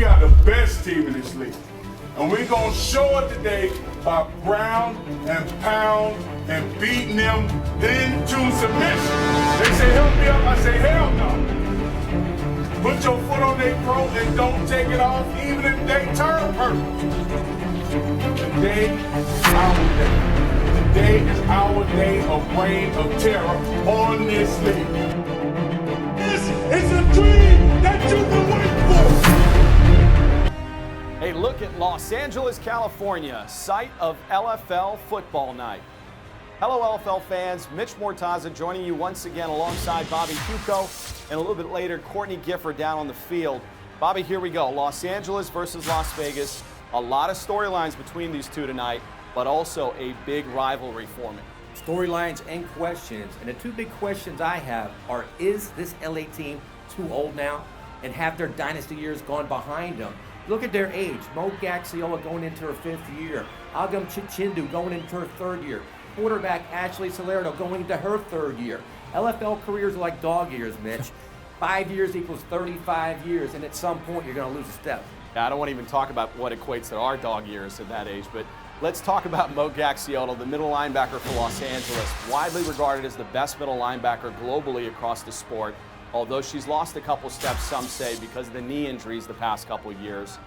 we are the best team in this league. And we're going to show it today by ground and pound and beating them into submission. They say, help me up. I say, hell no. Put your foot on their throat and don't take it off, even if they turn purple. Today is our day. Today is our day of reign of terror on this league. This is a dream that you've been waiting for. Hey, look at Los Angeles, California, site of LFL football night. Hello, LFL fans. Mitch Mortaza joining you once again alongside Bobby Huco, and a little bit later, Courtney Gifford down on the field. Bobby, here we go. Los Angeles versus Las Vegas. A lot of storylines between these two tonight, but also a big rivalry forming. Storylines and questions. And the two big questions I have are, is this LA team too old now and have their dynasty years gone behind them? Look at their age. Mo Gaxiola going into her 5th year. Agam Chichindu going into her 3rd year. Quarterback Ashley Salerno going into her 3rd year. LFL careers are like dog years, Mitch. 5 years equals 35 years, and at some point you're going to lose a step. I don't want to even talk about what equates to our dog years at that age, but let's talk about Mo Gaxiola, the middle linebacker for Los Angeles, widely regarded as the best middle linebacker globally across the sport. Although she's lost a couple steps, some say, because of the knee injuries the past couple of years.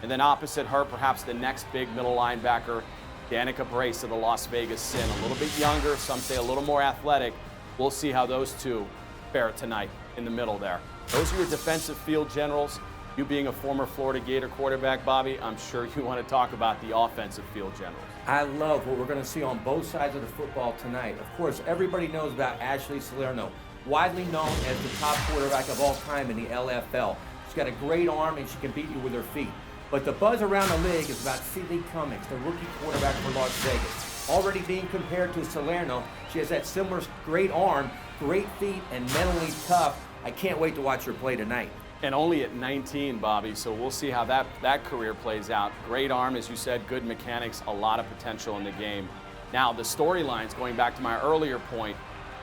And then opposite her, perhaps the next big middle linebacker, Danica Brace of the Las Vegas Sin. A little bit younger, some say a little more athletic. We'll see how those two fare tonight in the middle there. Those are your defensive field generals. You being a former Florida Gator quarterback, Bobby, I'm sure you want to talk about the offensive field generals. I love what we're going to see on both sides of the football tonight. Of course, everybody knows about Ashley Salerno, widely known as the top quarterback of all time in the LFL. She's got a great arm and she can beat you with her feet. But the buzz around the league is about Sidney Cummings, the rookie quarterback for Las Vegas. Already being compared to Salerno, she has that similar great arm, great feet, and mentally tough. I can't wait to watch her play tonight. And only at 19, Bobby, so we'll see how that career plays out. Great arm, as you said, good mechanics, a lot of potential in the game. Now, the storylines, going back to my earlier point,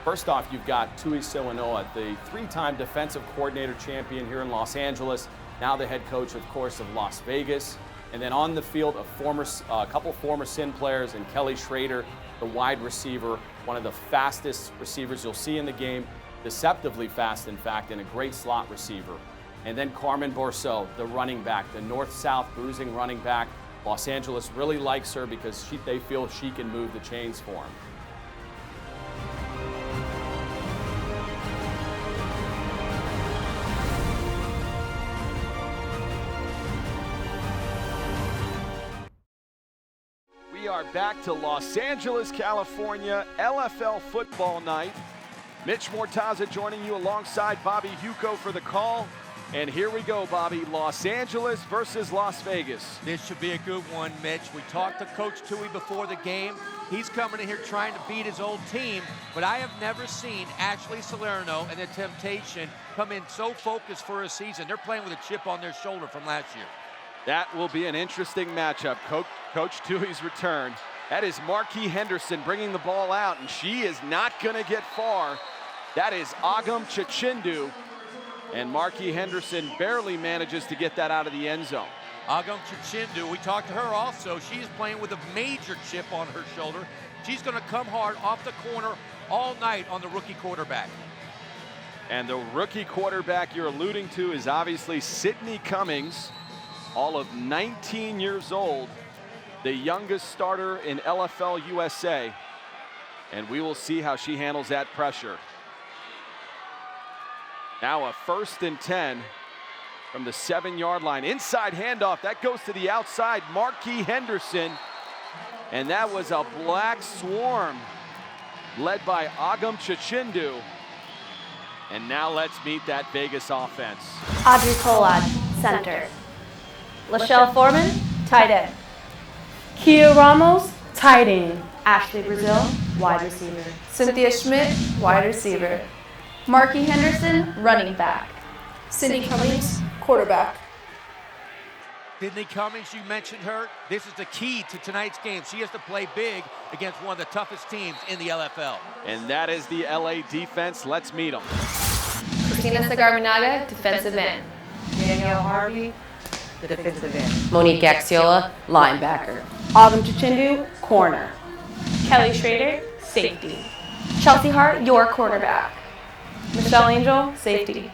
first off, you've got Tui Silanoa, the 3-time defensive coordinator champion here in Los Angeles, now the head coach, of course, of Las Vegas. And then on the field, a couple former Sin players, and Kelly Schrader, the wide receiver, one of the fastest receivers you'll see in the game, deceptively fast, in fact, and a great slot receiver. And then Carmen Borso, the running back, the north-south bruising running back. Los Angeles really likes her because they feel she can move the chains for them. We are back to Los Angeles, California, LFL football night. Mitch Mortaza joining you alongside Bobby Huco for the call. And here we go, Bobby. Los Angeles versus Las Vegas. This should be a good one, Mitch. We talked to Coach Tui before the game. He's coming in here trying to beat his old team, but I have never seen Ashley Salerno and the Temptation come in so focused for a season. They're playing with a chip on their shoulder from last year. That will be an interesting matchup. Coach Tui's return. That is Marquis Henderson bringing the ball out, and she is not going to get far. That is Agam Chichindu. And Marquis Henderson barely manages to get that out of the end zone. Agam Chichindu, we talked to her also. She's playing with a major chip on her shoulder. She's going to come hard off the corner all night on the rookie quarterback. And the rookie quarterback you're alluding to is obviously Sidney Cummings, all of 19 years old, the youngest starter in LFL USA. And we will see how she handles that pressure. Now a 1st and 10 from the 7-yard line. Inside handoff, that goes to the outside, Marquis Henderson. And that was a black swarm led by Agam Chichindu. And now let's meet that Vegas offense. Audrey Collad, center. Lachelle Foreman, tight end. Kia Ramos, tight end. Ashley Brazil, wide receiver. Cynthia Schmidt, wide receiver. Marquis Henderson, running back. Sidney Cummings, quarterback. Sidney Cummings, you mentioned her. This is the key to tonight's game. She has to play big against one of the toughest teams in the LFL. And that is the LA defense. Let's meet them. Christina Sagarminaga, defensive end. Danielle Harvey, defensive end. Monique Axiola, linebacker. Autumn Chichindu, corner. Kelly Schrader, safety. Chelsea Hart, your quarterback. Michelle Angel, safety.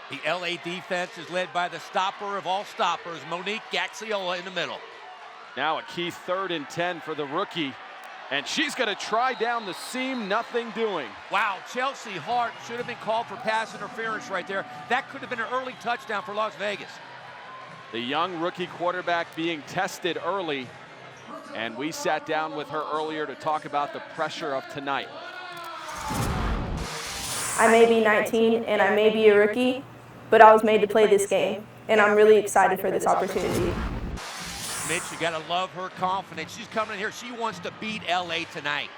The LA defense is led by the stopper of all stoppers, Monique Gaxiola, in the middle. Now a key 3rd and 10 for the rookie. And she's going to try down the seam, nothing doing. Wow, Chelsea Hart should have been called for pass interference right there. That could have been an early touchdown for Las Vegas. The young rookie quarterback being tested early. And we sat down with her earlier to talk about the pressure of tonight. I may be 19 and I may be a rookie, but I was made to play this game, and I'm really excited for this opportunity. Mitch, you got to love her confidence. She's coming in here. She wants to beat LA tonight.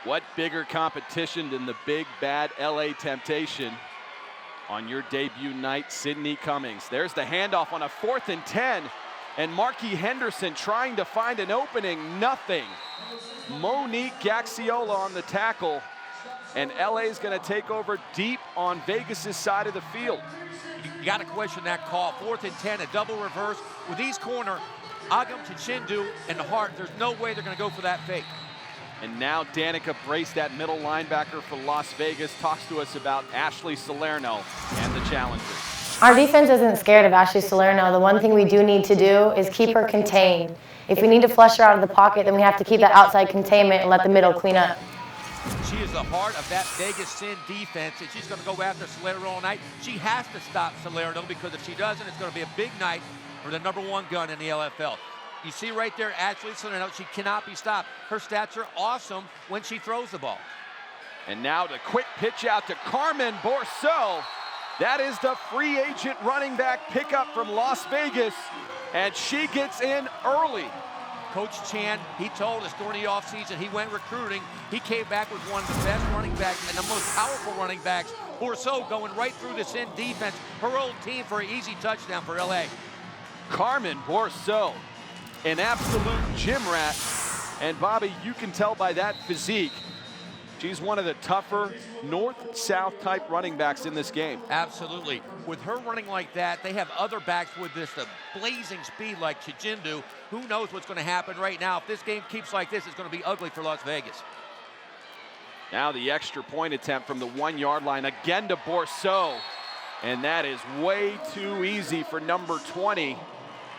What bigger competition than the big, bad LA Temptation on your debut night, Sydney Cummings. There's the handoff on a 4th and 10. And Marky Henderson trying to find an opening, nothing. Monique Gaxiola on the tackle. And LA's going to take over deep on Vegas's side of the field. You got to question that call. 4th and 10, a double reverse. With these corner, Agam Chichindu and Hart, there's no way they're going to go for that fake. And now Danica Brace, that middle linebacker for Las Vegas, talks to us about Ashley Salerno and the challengers. Our defense isn't scared of Ashley Salerno. The one thing we do need to do is keep her contained. If we need to flush her out of the pocket, then we have to keep that outside containment and let the middle clean up. She is the heart of that Vegas Sin defense, and she's going to go after Salerno all night. She has to stop Salerno, because if she doesn't, it's going to be a big night for the #1 gun in the LFL. You see right there, Ashley Salerno, she cannot be stopped. Her stats are awesome when she throws the ball. And now the quick pitch out to Carmen Bourseau. That is the free agent running back pickup from Las Vegas, and she gets in early. Coach Chan, he told us during the offseason he went recruiting. He came back with one of the best running backs and the most powerful running backs. Bourseau going right through the Sin defense. Her old team for an easy touchdown for LA. Carmen Bourseau, an absolute gym rat. And Bobby, you can tell by that physique, she's one of the tougher north-south type running backs in this game. Absolutely. With her running like that, they have other backs with this blazing speed like Chichindu. Who knows what's going to happen right now? If this game keeps like this, it's going to be ugly for Las Vegas. Now the extra point attempt from the 1-yard line, again to Bourseau. And that is way too easy for number 20.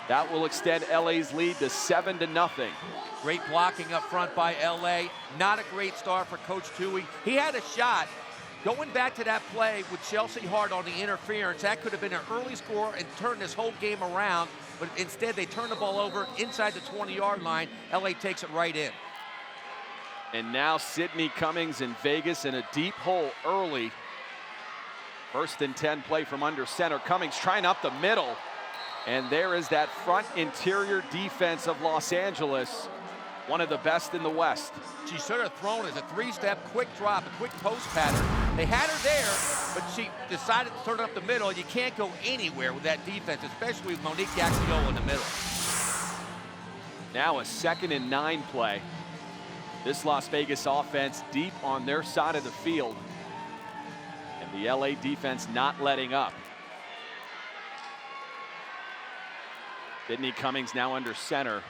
That will extend LA's lead to 7-0. Great blocking up front by LA. Not a great start for Coach Tui. He had a shot. Going back to that play with Chelsea Hart on the interference, that could have been an early score and turned this whole game around. But instead, they turn the ball over inside the 20-yard line. LA takes it right in. And now Sydney Cummings in Vegas in a deep hole early. 1st and 10 play from under center. Cummings trying up the middle. And there is that front interior defense of Los Angeles, one of the best in the West. She should have thrown as a 3-step quick drop, a quick post pattern. They had her there, but she decided to turn up the middle. You can't go anywhere with that defense, especially with Monique Gaxiola in the middle. Now a 2nd and 9 play. This Las Vegas offense deep on their side of the field. And the LA defense not letting up. Sydney Cummings now under center.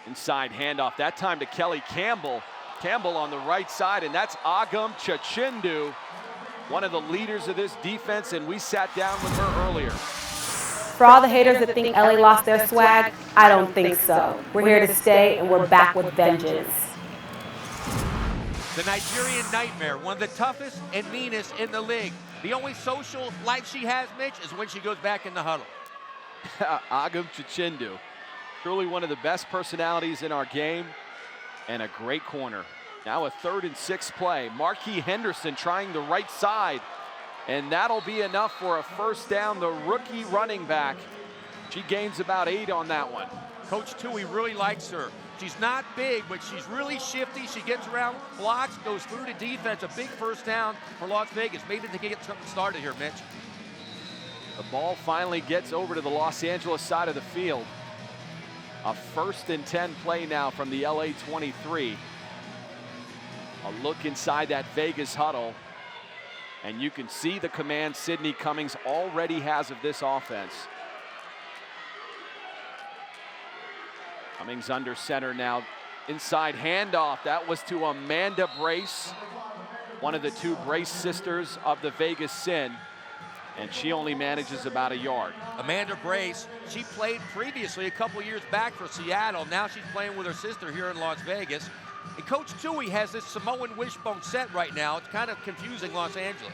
Inside handoff, that time to Kelly Campbell. Campbell on the right side, and that's Agam Chichindu, one of the leaders of this defense, and we sat down with her earlier. For all the haters that think LA lost their swag, I don't think so. We're here to stay, and we're back with vengeance. The Nigerian Nightmare, one of the toughest and meanest in the league. The only social life she has, Mitch, is when she goes back in the huddle. Agam Chichindu, truly one of the best personalities in our game and a great corner. Now a 3rd and 6 play. Marky Henderson trying the right side, and that'll be enough for a 1st down. The rookie running back, she gains about 8 on that one. Coach Tui really likes her. She's not big, but she's really shifty. She gets around, blocks, goes through the defense. A big 1st down for Las Vegas. Maybe they can get something started here, Mitch. The ball finally gets over to the Los Angeles side of the field. A 1st and 10 play now from the LA 23. A look inside that Vegas huddle. And you can see the command Sydney Cummings already has of this offense. Cummings under center now. Inside handoff. That was to Amanda Brace, one of the two Brace sisters of the Vegas Sin. And she only manages about a yard. Amanda Brace, she played previously a couple years back for Seattle. Now she's playing with her sister here in Las Vegas. And Coach Tui has this Samoan wishbone set right now. It's kind of confusing Los Angeles.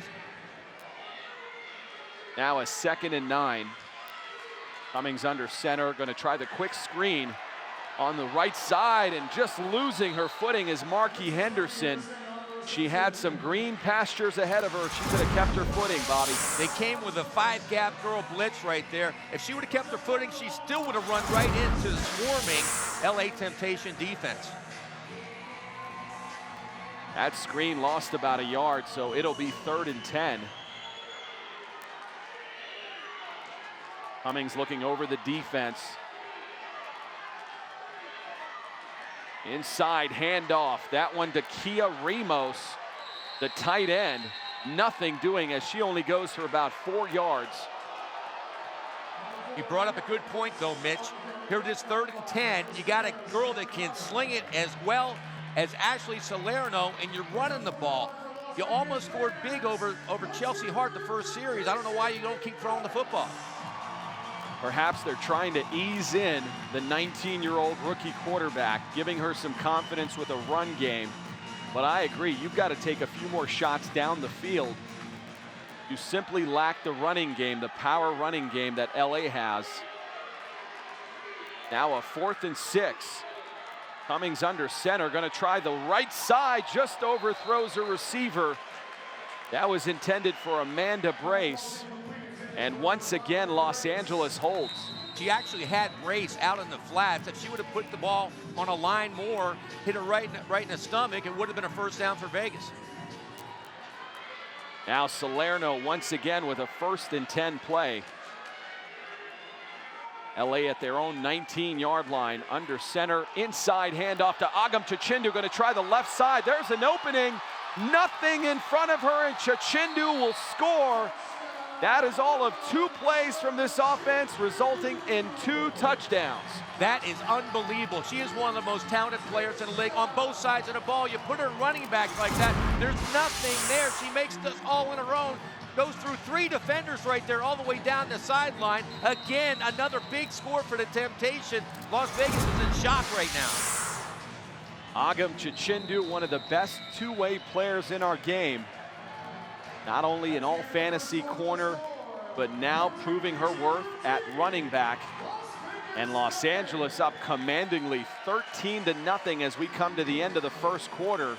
Now a 2nd and 9. Cummings under center, going to try the quick screen on the right side, and just losing her footing is Marquis Henderson. She had some green pastures ahead of her. She could have kept her footing, Bobby. They came with a 5-gap girl blitz right there. If she would have kept her footing, she still would have run right into the swarming LA Temptation defense. That screen lost about a yard, so it'll be 3rd and 10. Cummings looking over the defense. Inside handoff, that one to Kia Ramos, the tight end. Nothing doing as she only goes for about 4 yards. You brought up a good point though, Mitch. Here it is 3rd and 10. You got a girl that can sling it as well as Ashley Salerno, and you're running the ball. You almost scored big over Chelsea Hart the first series. I don't know why you don't keep throwing the football. Perhaps they're trying to ease in the 19-year-old rookie quarterback, giving her some confidence with a run game. But I agree, you've got to take a few more shots down the field. You simply lack the running game, the power running game that LA has. Now a 4th and 6. Cummings under center, going to try the right side, just overthrows a receiver. That was intended for Amanda Brace. And once again, Los Angeles holds. She actually had Brace out in the flats. If she would have put the ball on a line more, hit her right in the stomach, it would have been a first down for Vegas. Now Salerno once again with a 1st and 10 play. LA at their own 19-yard line, under center, inside handoff to Agam Chichindu, going to try the left side. There's an opening, nothing in front of her, and Chichindu will score. That is all of 2 plays from this offense, resulting in 2 touchdowns. That is unbelievable. She is one of the most talented players in the league on both sides of the ball. You put her running back like that, there's nothing there. She makes this all on her own. Goes through 3 defenders right there, all the way down the sideline. Again, another big score for the Temptation. Las Vegas is in shock right now. Agam Chichindu, one of the best 2-way players in our game. Not only an all-fantasy corner, but now proving her worth at running back. And Los Angeles up commandingly 13-0 as we come to the end of the first quarter.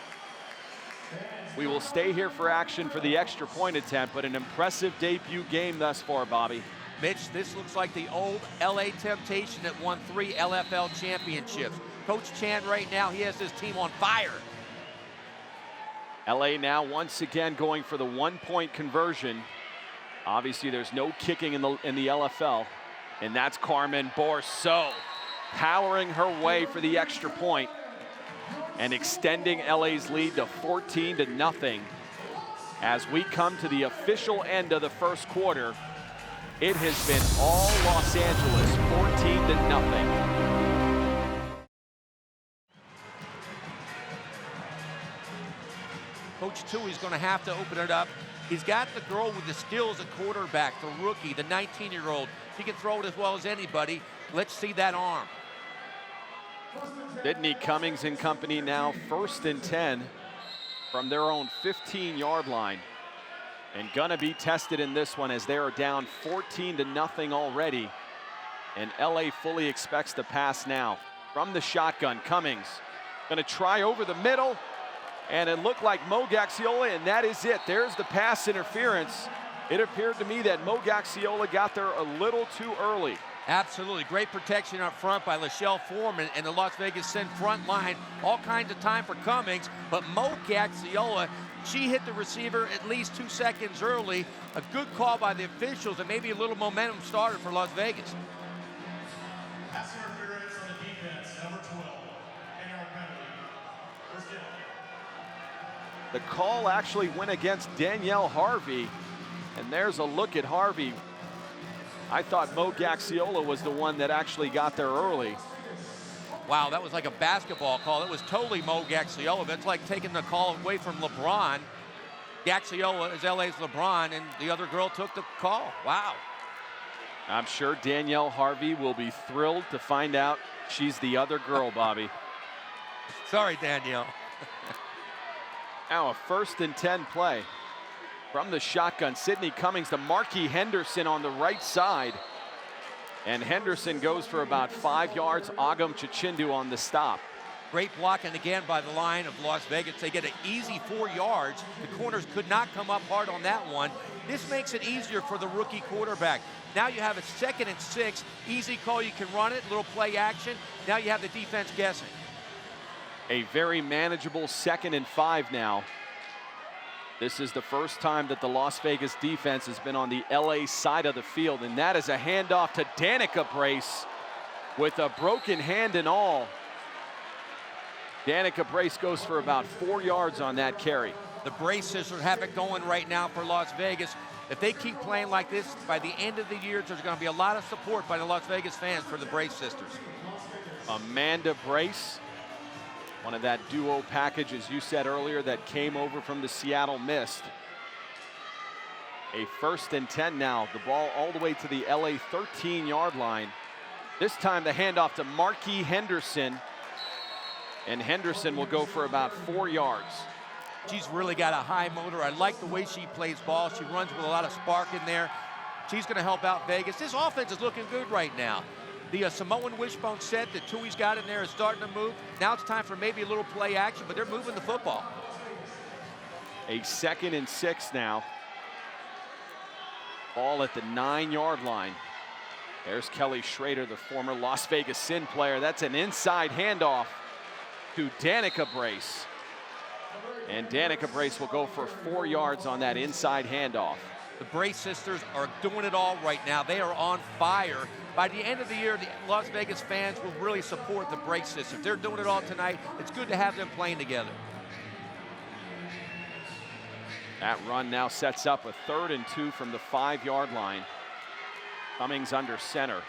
We will stay here for action for the extra point attempt, but an impressive debut game thus far, Bobby. Mitch, this looks like the old LA Temptation that won 3 LFL championships. Coach Chan right now, he has his team on fire. LA now once again going for the 1-point conversion. Obviously there's no kicking in the LFL, and that's Carmen Borso powering her way for the extra point and extending LA's lead to 14-0. As we come to the official end of the first quarter, it has been all Los Angeles, 14-0. Coach Tui's going to have to open it up. He's got the girl with the skills at quarterback, the rookie, the 19-year-old. She can throw it as well as anybody. Let's see that arm. Sydney Cummings and company now 1st and 10 from their own 15-yard line. And gonna be tested in this one as they are down 14-0 already. And LA fully expects to pass now. From the shotgun, Cummings gonna try over the middle. And it looked like Mo Gaxiola, and that is it. There's the pass interference. It appeared to me that Mo Gaxiola got there a little too early. Absolutely, great protection up front by Lachelle Foreman and the Las Vegas Sin front line. All kinds of time for Cummings, but Mo Gaxiola, she hit the receiver at least 2 seconds early. A good call by the officials and maybe a little momentum started for Las Vegas. Pass interference on the defense, number 12, and our penalty. First down. The call actually went against Danielle Harvey. And there's a look at Harvey. I thought Mo Gaxiola was the one that actually got there early. Wow, that was like a basketball call. It was totally Mo Gaxiola. That's like taking the call away from LeBron. Gaxiola is LA's LeBron, and the other girl took the call. Wow. I'm sure Danielle Harvey will be thrilled to find out she's the other girl, Bobby. Sorry, Danielle. Now a 1st and 10 play. From the shotgun, Sydney Cummings to Marquis Henderson on the right side. And Henderson goes for about 5 yards. Agam Chichindu on the stop. Great blocking again by the line of Las Vegas. They get an easy 4 yards. The corners could not come up hard on that one. This makes it easier for the rookie quarterback. Now you have a 2nd and 6. Easy call, you can run it, little play action. Now you have the defense guessing. A very manageable 2nd and 5 now. This is the first time that the Las Vegas defense has been on the LA side of the field, and that is a handoff to Danica Brace with a broken hand and all. Danica Brace goes for about 4 yards on that carry. The Brace sisters have it going right now for Las Vegas. If they keep playing like this, by the end of the year, there's going to be a lot of support by the Las Vegas fans for the Brace sisters. Amanda Brace, one of that duo package, as you said earlier, that came over from the Seattle Mist. A 1st and 10 now. The ball all the way to the LA 13-yard line. This time the handoff to Marquis Henderson. And Henderson will go for about 4 yards. She's really got a high motor. I like the way she plays ball. She runs with a lot of spark in there. She's going to help out Vegas. This offense is looking good right now. The Samoan wishbone set that Tui's got in there is starting to move. Now it's time for maybe a little play action, but they're moving the football. A 2nd and 6 now. Ball at the 9-yard line. There's Kelly Schrader, the former Las Vegas Sin player. That's an inside handoff to Danica Brace. And Danica Brace will go for 4 yards on that inside handoff. The Brace sisters are doing it all right now. They are on fire. By the end of the year, the Las Vegas fans will really support the Brace sisters. They're doing it all tonight. It's good to have them playing together. That run now sets up a 3rd and 2 from the 5-yard line. Cummings under center.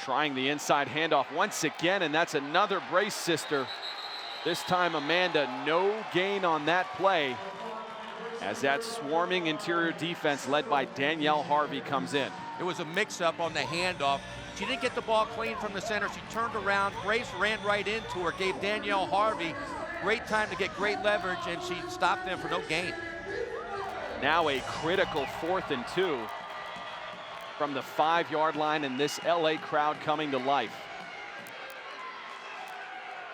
Trying the inside handoff once again, and that's another Brace sister. This time Amanda, no gain on that play, as that swarming interior defense led by Danielle Harvey comes in. It was a mix-up on the handoff. She didn't get the ball clean from the center. She turned around. Brace ran right into her, gave Danielle Harvey great time to get great leverage, and she stopped them for no gain. Now a critical 4th and 2 from the 5-yard line, and this LA crowd coming to life.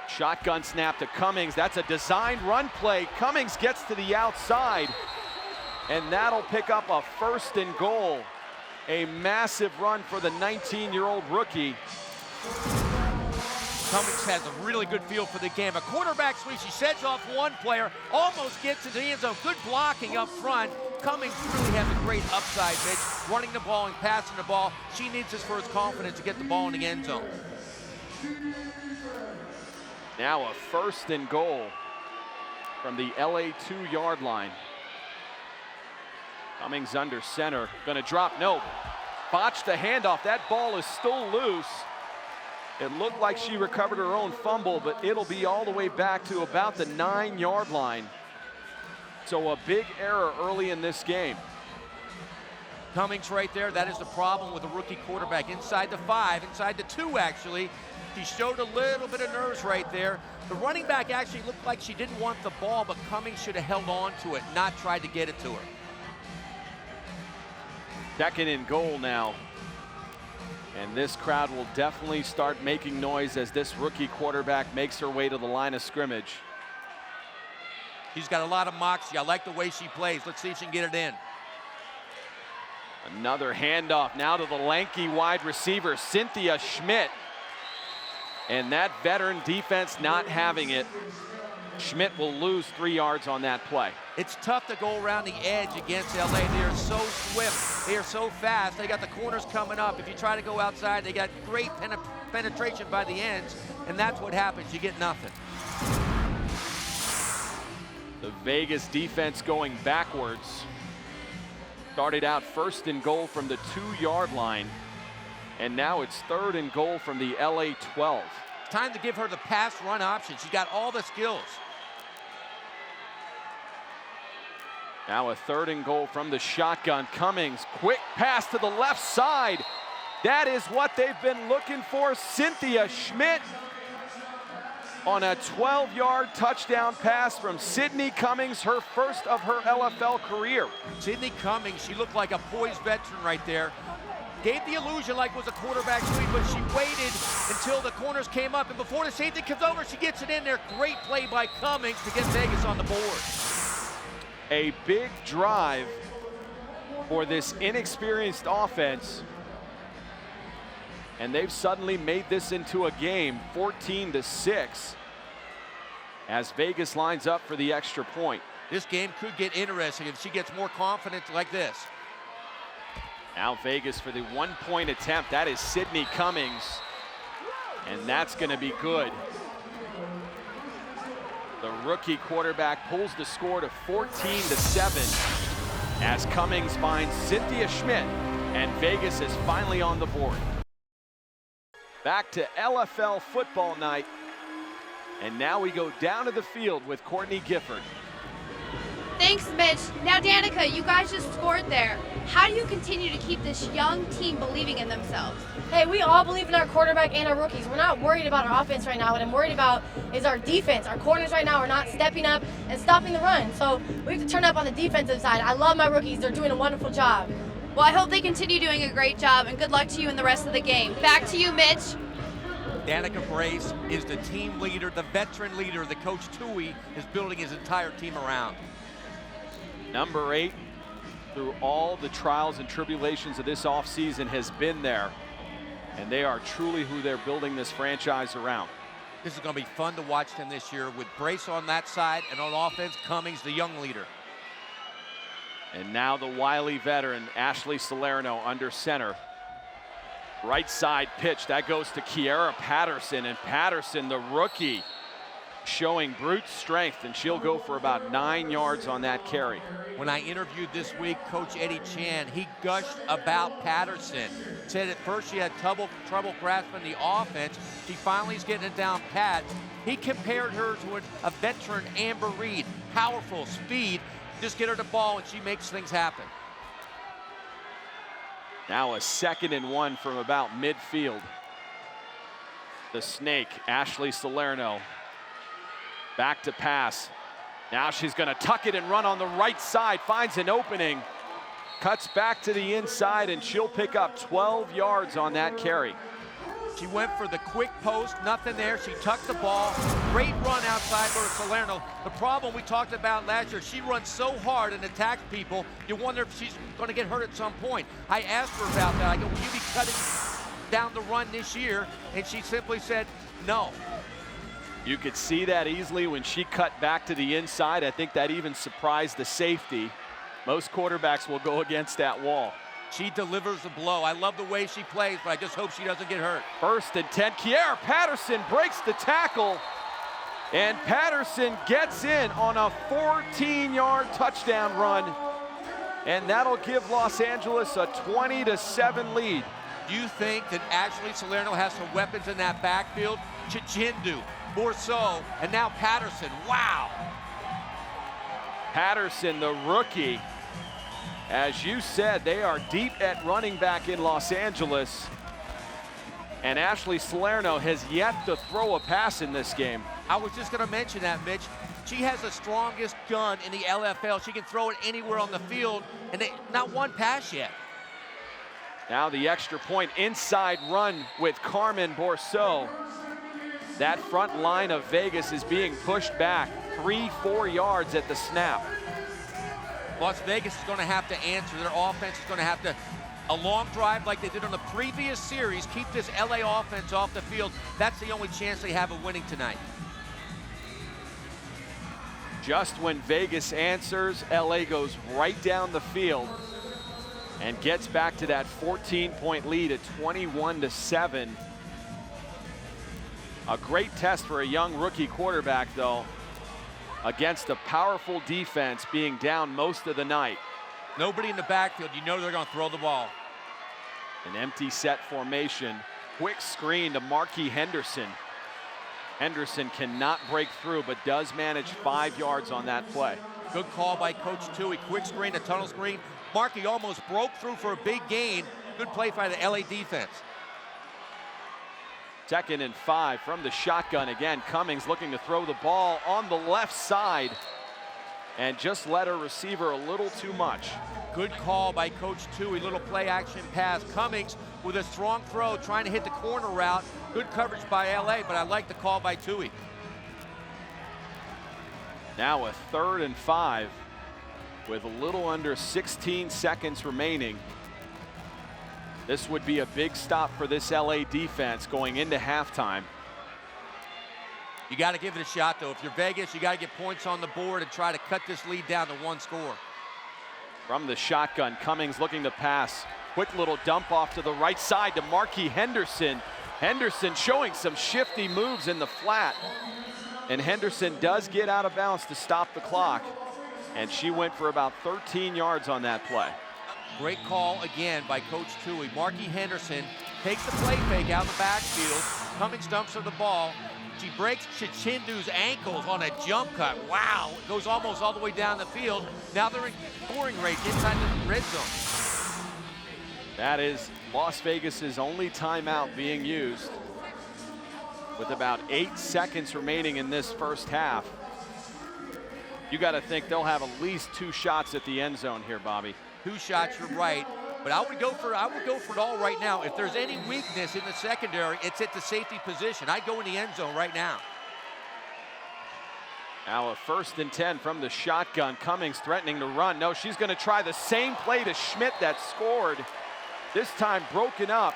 Shotgun snap to Cummings. That's a designed run play. Cummings gets to the outside, and that'll pick up a 1st and goal. A massive run for the 19-year-old rookie. Cummings has a really good feel for the game. A quarterback sweep. She sets off one player, almost gets into the end zone. Good blocking up front. Cummings really has a great upside, Mitch. Running the ball and passing the ball. She needs this for his confidence to get the ball in the end zone. Now a 1st and goal from the LA 2-yard line. Cummings under center. Gonna drop, no. Botched the handoff. That ball is still loose. It looked like she recovered her own fumble, but it'll be all the way back to about the 9-yard line. So a big error early in this game. Cummings right there. That is the problem with a rookie quarterback. Inside the 5, inside the 2 actually. She showed a little bit of nerves right there. The running back actually looked like she didn't want the ball, but Cummings should have held on to it, not tried to get it to her. 2nd and goal now. And this crowd will definitely start making noise as this rookie quarterback makes her way to the line of scrimmage. She's got a lot of moxie. I like the way she plays. Let's see if she can get it in. Another handoff now to the lanky wide receiver, Cynthia Schmidt. And that veteran defense not having it. Schmidt will lose 3 yards on that play. It's tough to go around the edge against LA. They are so swift. They are so fast. They got the corners coming up. If you try to go outside, they got great penetration by the ends, and that's what happens. You get nothing. The Vegas defense going backwards. Started out 1st and goal from the 2-yard line, and now it's 3rd and goal from the LA 12. Time to give her the pass run option. She's got all the skills. Now a 3rd and goal from the shotgun. Cummings, quick pass to the left side. That is what they've been looking for. Cynthia Schmidt on a 12-yard touchdown pass from Sydney Cummings, her first of her LFL career. Sydney Cummings, she looked like a poised veteran right there. Gave the illusion like it was a quarterback sweep, but she waited until the corners came up, and before the safety comes over, she gets it in there. Great play by Cummings to get Vegas on the board. A big drive for this inexperienced offense, and they've suddenly made this into a game, 14-6, as Vegas lines up for the extra point. This game could get interesting if she gets more confidence like this. Now Vegas for the 1-point attempt. That is Sydney Cummings, and that's going to be good. The rookie quarterback pulls the score to 14-7 as Cummings finds Cynthia Schmidt, and Vegas is finally on the board. Back to LFL football night, and now we go down to the field with Courtney Gifford. Thanks, Mitch. Now, Danica, you guys just scored there. How do you continue to keep this young team believing in themselves? Hey, we all believe in our quarterback and our rookies. We're not worried about our offense right now. What I'm worried about is our defense. Our corners right now are not stepping up and stopping the run. So we have to turn up on the defensive side. I love my rookies. They're doing a wonderful job. Well, I hope they continue doing a great job, and good luck to you in the rest of the game. Back to you, Mitch. Danica Brace is the team leader, the veteran leader that Coach Tui is building his entire team around. Number 8, through all the trials and tribulations of this offseason, has been there, and they are truly who they're building this franchise around. This is going to be fun to watch them this year with Brace on that side, and on offense, Cummings, the young leader. And now the wily veteran, Ashley Salerno, under center. Right side pitch, that goes to Kiera Patterson, and Patterson, the rookie, showing brute strength, and she'll go for about 9 yards on that carry. When I interviewed this week Coach Eddie Chan, he gushed about Patterson. Said at first she had trouble grasping the offense. She finally is getting it down pat. He compared her to a veteran Amber Reed. Powerful, speed, just get her the ball and she makes things happen. Now a 2nd and 1 from about midfield. The snake, Ashley Salerno. Back to pass. Now she's going to tuck it and run on the right side, finds an opening, cuts back to the inside, and she'll pick up 12 yards on that carry. She went for the quick post, nothing there. She tucked the ball. Great run outside for Salerno. The problem we talked about last year, she runs so hard and attacks people, you wonder if she's going to get hurt at some point. I asked her about that. I go, will you be cutting down the run this year? And she simply said, no. You could see that easily when she cut back to the inside. I think that even surprised the safety. Most quarterbacks will go against that wall. She delivers the blow. I love the way she plays, but I just hope she doesn't get hurt. 1st and 10. Kiera Patterson breaks the tackle, and Patterson gets in on a 14-yard touchdown run, and that'll give Los Angeles a 20-7 lead. Do you think that Ashley Salerno has some weapons in that backfield? Chichindu, Bourseau, and now Patterson. Wow. Patterson, the rookie. As you said, they are deep at running back in Los Angeles. And Ashley Salerno has yet to throw a pass in this game. I was just going to mention that, Mitch. She has the strongest gun in the LFL. She can throw it anywhere on the field, and not one pass yet. Now the extra point inside run with Carmen Bourseau. That front line of Vegas is being pushed back 3-4 yards at the snap. Las Vegas is going to have to answer. Their offense is going to have to, a long drive like they did on the previous series, keep this LA offense off the field. That's the only chance they have of winning tonight. Just when Vegas answers, LA goes right down the field and gets back to that 14-point lead at 21-7. A great test for a young rookie quarterback, though. against a powerful defense being down most of the night. Nobody in the backfield. You know they're going to throw the ball. An empty set formation. Quick screen to Marquis Henderson. Henderson cannot break through, but does manage 5 yards on that play. Good call by Coach Tui. Quick screen, a tunnel screen. Markey almost broke through for a big gain. Good play by the LA defense. 2nd and 5 from the shotgun again. Cummings looking to throw the ball on the left side and just led her receiver a little too much. Good call by Coach Tui. Little play action pass. Cummings with a strong throw, trying to hit the corner route. Good coverage by LA, but I like the call by Tui. Now a 3rd and 5 with a little under 16 seconds remaining. This would be a big stop for this LA defense going into halftime. You got to give it a shot, though. If you're Vegas, you got to get points on the board and try to cut this lead down to 1 score. From the shotgun, Cummings looking to pass. Quick little dump off to the right side to Marquis Henderson. Henderson showing some shifty moves in the flat. And Henderson does get out of bounds to stop the clock. And she went for about 13 yards on that play. Great call again by Coach Tui. Marquis Henderson takes the play fake out of the backfield. Cummings dumps her the ball. She breaks Chichindu's ankles on a jump cut. Wow, it goes almost all the way down the field. Now they're in scoring range inside the red zone. That is Las Vegas's only timeout being used with about 8 seconds remaining in this first half. You got to think they'll have at least 2 shots at the end zone here, Bobby. 2 shots, you're right. But I would go for it all right now. If there's any weakness in the secondary, it's at the safety position. I'd go in the end zone right now. Now a 1st and 10 from the shotgun. Cummings threatening to run. No, she's going to try the same play to Schmidt that scored. This time broken up.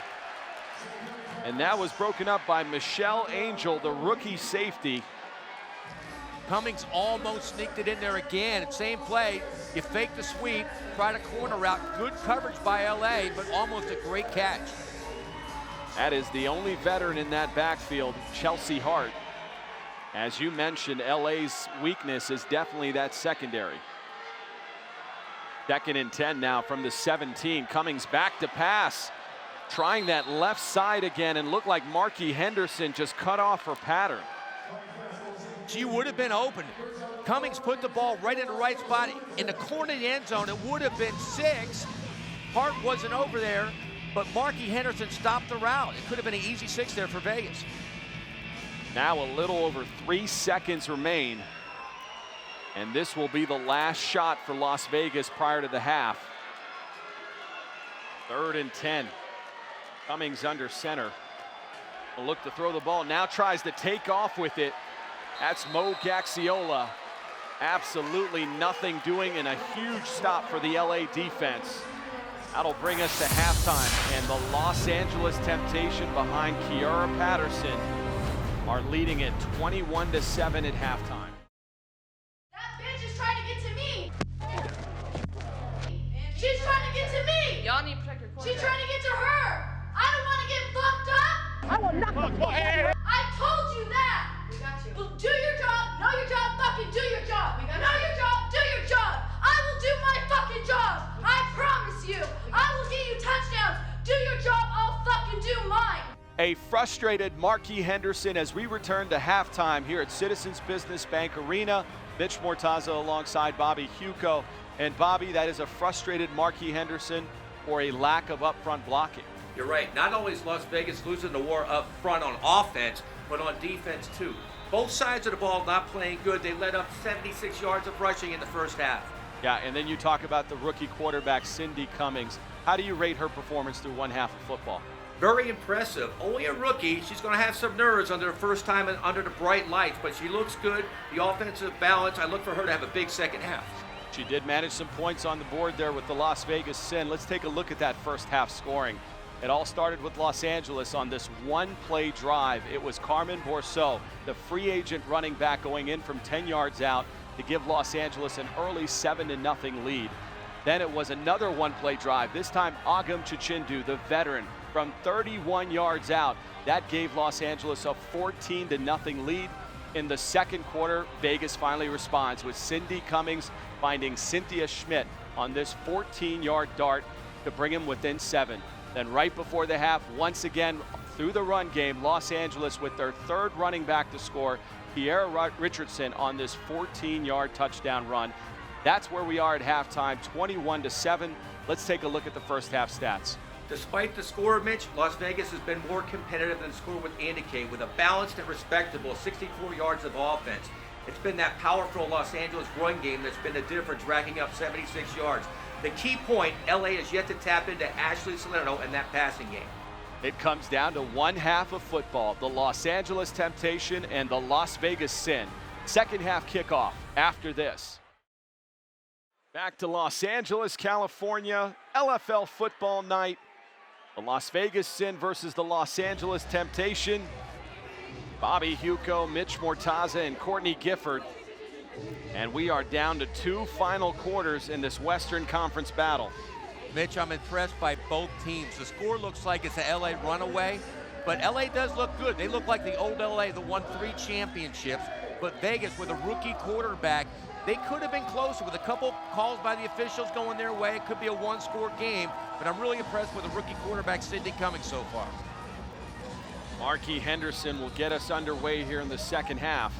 And that was broken up by Michelle Angel, the rookie safety. Cummings almost sneaked it in there again. Same play. You fake the sweep, try to corner route. Good coverage by LA, but almost a great catch. That is the only veteran in that backfield, Chelsea Hart. As you mentioned, LA's weakness is definitely that secondary. 2nd and 10 now from the 17. Cummings back to pass. Trying that left side again, and looked like Marquis Henderson just cut off her pattern. She would have been open. Cummings put the ball right in the right spot in the corner of the end zone. It would have been 6. Hart wasn't over there, but Marquis Henderson stopped the route. It could have been an easy 6 there for Vegas. Now a little over 3 seconds remain. And this will be the last shot for Las Vegas prior to the half. 3rd and 10. Cummings under center. A look to throw the ball. Now tries to take off with it. That's Mo Gaxiola. Absolutely nothing doing, and a huge stop for the LA defense. That'll bring us to halftime, and the Los Angeles Temptation behind Kiara Patterson are leading it 21-7 at halftime. That bitch is trying to get to me. She's trying to get to me. Y'all need to protect your quarterback. She's trying to get to her. I don't want to get fucked up. I will knock the fuck out. I told you that. We got you. Well, do your job. Know your job. Fucking do your job. We got know your job. Do your job. I will do my fucking job. I promise you. I will get you touchdowns. Do your job. I'll fucking do mine. A frustrated Marquis Henderson as we return to halftime here at Citizens Business Bank Arena. Mitch Mortaza alongside Bobby Huco. And Bobby, that is a frustrated Marquis Henderson for a lack of upfront blocking. You're right. Not only is Las Vegas losing the war up front on offense, but on defense too. Both sides of the ball not playing good. They let up 76 yards of rushing in the first half. Yeah, and then you talk about the rookie quarterback, Cindy Cummings. How do you rate her performance through one half of football? Very impressive. Only a rookie. She's going to have some nerves under the first time and under the bright lights, but she looks good. The offensive balance, I look for her to have a big second half. She did manage some points on the board there with the Las Vegas Sin. Let's take a look at that first half scoring. It all started with Los Angeles on this one-play drive. It was Carmen Bourseau, the free agent running back, going in from 10 yards out to give Los Angeles an early 7-0 lead. Then it was another one-play drive. This time, Agam Chichindu, the veteran, from 31 yards out. That gave Los Angeles a 14-0 lead. in the second quarter, Vegas finally responds with Cindy Cummings finding Cynthia Schmidt on this 14-yard dart to bring him within 7. Then right before the half, once again through the run game, Los Angeles with their third running back to score, Kiera Richardson on this 14-yard touchdown run. That's where we are at halftime, 21-7. Let's take a look at the first half stats. Despite the score, Mitch, Las Vegas has been more competitive than the score would indicate, with a balanced and respectable 64 yards of offense. It's been that powerful Los Angeles run game that's been the difference, racking up 76 yards. The key point, LA is yet to tap into Ashley Salerno in that passing game. It comes down to one half of football, the Los Angeles Temptation and the Las Vegas Sin. Second half kickoff after this. Back to Los Angeles, California, LFL football night. The Las Vegas Sin versus the Los Angeles Temptation. Bobby Huco, Mitch Mortaza, and Courtney Gifford. And we are down to 2 final quarters in this Western Conference battle. Mitch, I'm impressed by both teams. The score looks like it's a LA runaway, but LA does look good. They look like the old LA that won 3 championships, but Vegas with a rookie quarterback, they could have been closer with a couple calls by the officials going their way. It could be a one-score game, but I'm really impressed with the rookie quarterback, Cindy Cummings, so far. Markey Henderson will get us underway here in the second half.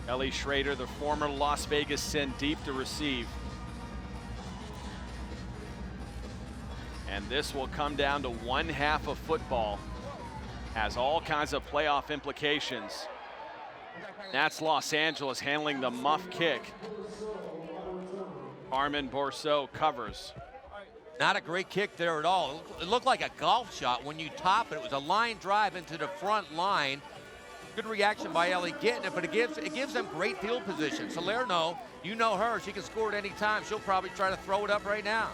Ellie Schrader, the former Las Vegas Sin, deep to receive. And this will come down to one half of football. Has all kinds of playoff implications. That's Los Angeles handling the muff kick. Carmen Bourseau covers. Not a great kick there at all. It looked like a golf shot when you top it. It was a line drive into the front line. Good reaction by Ellie getting it, but it gives them great field position. Salerno, you know her, she can score at any time. She'll probably try to throw it up right now.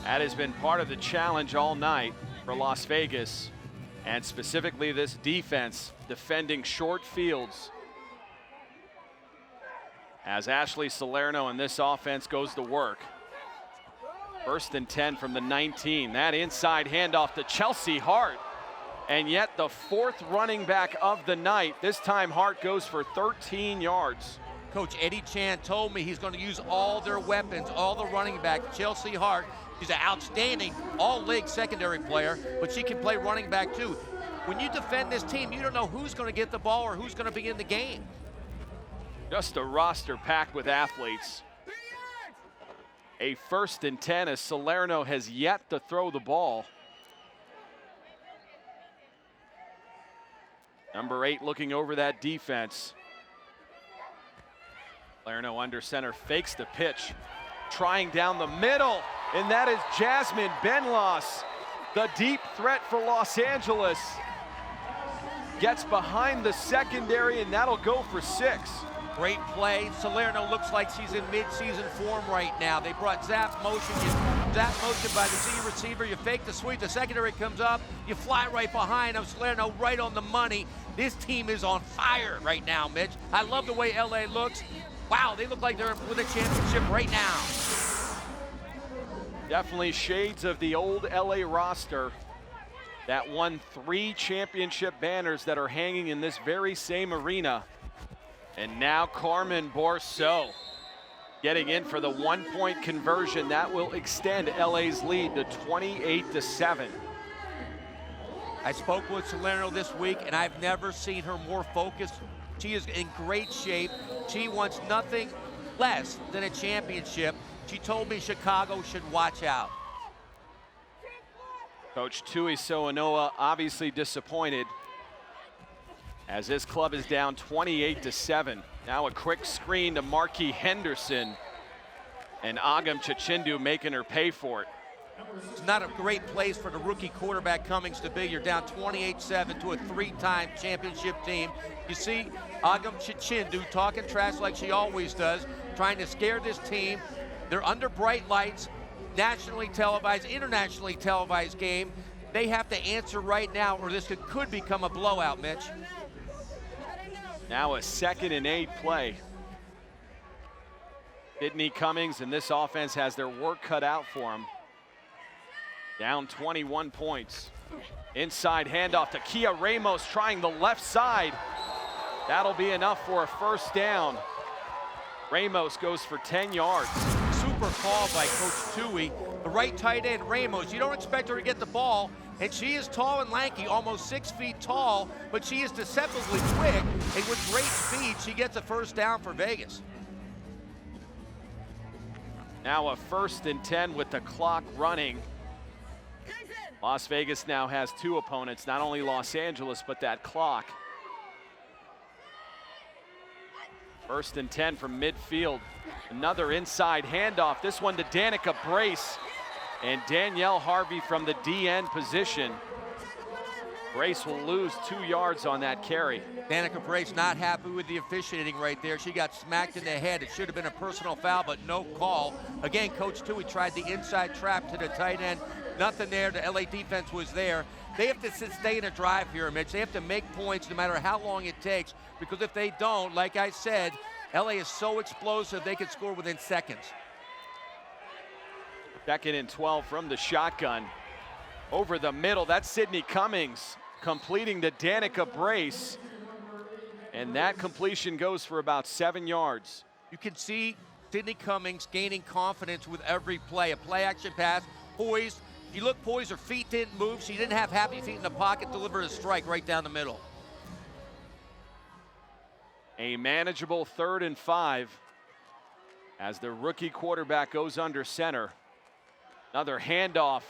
That has been part of the challenge all night for Las Vegas, and specifically this defense defending short fields. As Ashley Salerno and this offense goes to work. 1st and 10 from the 19. That inside handoff to Chelsea Hart. And yet the 4th running back of the night. This time Hart goes for 13 yards. Coach Eddie Chan told me he's going to use all their weapons, all the running back. Chelsea Hart, she's an outstanding all-league secondary player, but she can play running back too. When you defend this team, you don't know who's going to get the ball or who's going to be in the game. Just a roster packed with athletes. A 1st and 10 as Salerno has yet to throw the ball. Number 8 looking over that defense. Salerno under center, fakes the pitch, trying down the middle, and that is Jasmine Benlos, the deep threat for Los Angeles. Gets behind the secondary, and that'll go for 6. Great play. Salerno looks like she's in mid-season form right now. They brought zap motion. Zap motion by the Z receiver. You fake the sweep. The secondary comes up. You fly right behind them. Salerno right on the money. This team is on fire right now, Mitch. I love the way LA looks. Wow, they look like they're with a championship right now. Definitely shades of the old LA roster that won 3 championship banners that are hanging in this very same arena. And now Carmen Bourseau getting in for the 1-point conversion. That will extend LA's lead to 28-7. I spoke with Salerno this week, and I've never seen her more focused. She is in great shape. She wants nothing less than a championship. She told me Chicago should watch out. Coach Tui Soanoa obviously disappointed as this club is down 28-7. Now a quick screen to Markey Henderson, and Agam Chichindu making her pay for it. It's not a great place for the rookie quarterback Cummings to be. You're down 28-7 to a 3-time championship team. You see Agam Chichindu talking trash like she always does, trying to scare this team. They're under bright lights, nationally televised, internationally televised game. They have to answer right now, or this could become a blowout, Mitch. Now a 2nd and 8 play. Sydney Cummings and this offense has their work cut out for them. Down 21 points. Inside handoff to Kia Ramos trying the left side. That'll be enough for a first down. Ramos goes for 10 yards. Super call by Coach Tui. The right tight end, Ramos. You don't expect her to get the ball, and she is tall and lanky, almost 6 feet tall, but she is deceptively quick, and with great speed, she gets a first down for Vegas. Now a 1st and 10 with the clock running. Las Vegas now has 2 opponents, not only Los Angeles, but that clock. 1st and 10 from midfield. Another inside handoff, this one to Danica Brace. And Danielle Harvey from the DN position. Brace will lose 2 yards on that carry. Danica Brace not happy with the officiating right there. She got smacked in the head. It should have been a personal foul, but no call. Again, Coach Tui tried the inside trap to the tight end. Nothing there. The LA defense was there. They have to sustain a drive here, Mitch. They have to make points no matter how long it takes, because if they don't, like I said, LA is so explosive they can score within seconds. 2nd and 12 from the shotgun. Over the middle, that's Sydney Cummings completing the Danica Brace. And that completion goes for about 7 yards. You can see Sydney Cummings gaining confidence with every play. A play action pass, poised. You look poised, her feet didn't move. She didn't have happy feet in the pocket, delivered a strike right down the middle. A manageable 3rd and 5 as the rookie quarterback goes under center. Another handoff.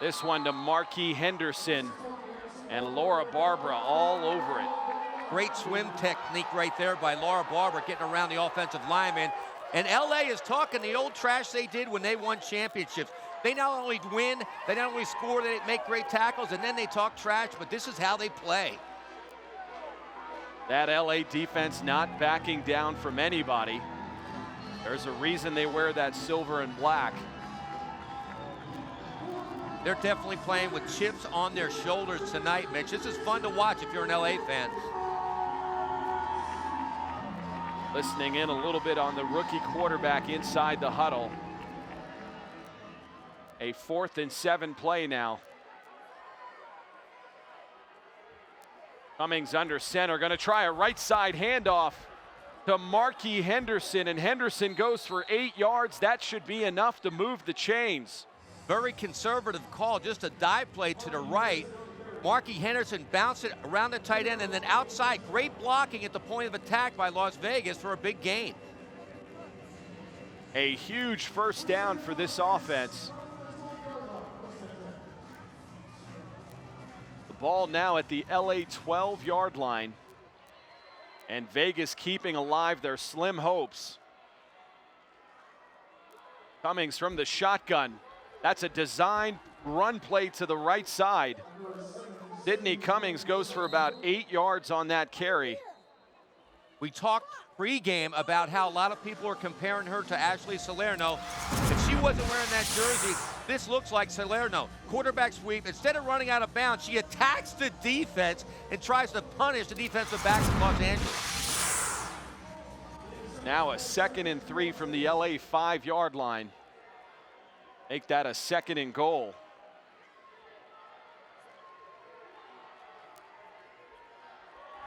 This one to Marquis Henderson and Laura Barbara all over it. Great swim technique right there by Laura Barber, getting around the offensive lineman. And LA is talking the old trash they did when they won championships. They not only win, they not only score, they make great tackles, and then they talk trash, but this is how they play. That LA defense not backing down from anybody. There's a reason they wear that silver and black. They're definitely playing with chips on their shoulders tonight, Mitch. This is fun to watch if you're an LA fan. Listening in a little bit on the rookie quarterback inside the huddle. A 4th and 7 play now. Cummings under center, gonna try a right side handoff to Marquis Henderson, and Henderson goes for 8 yards. That should be enough to move the chains. Very conservative call, just a dive play to the right. Marquis Henderson bounced it around the tight end and then outside. Great blocking at the point of attack by Las Vegas for a big gain. A huge first down for this offense. The ball now at the LA 12-yard line. And Vegas keeping alive their slim hopes. Cummings from the shotgun. That's a designed run play to the right side. Sydney Cummings goes for about 8 yards on that carry. We talked pregame about how a lot of people are comparing her to Ashley Salerno. If she wasn't wearing that jersey, this looks like Salerno. Quarterback sweep. Instead of running out of bounds, she attacks the defense and tries to punish the defensive backs of Los Angeles. Now a 2nd and 3 from the LA 5-yard line. Make that a 2nd and goal.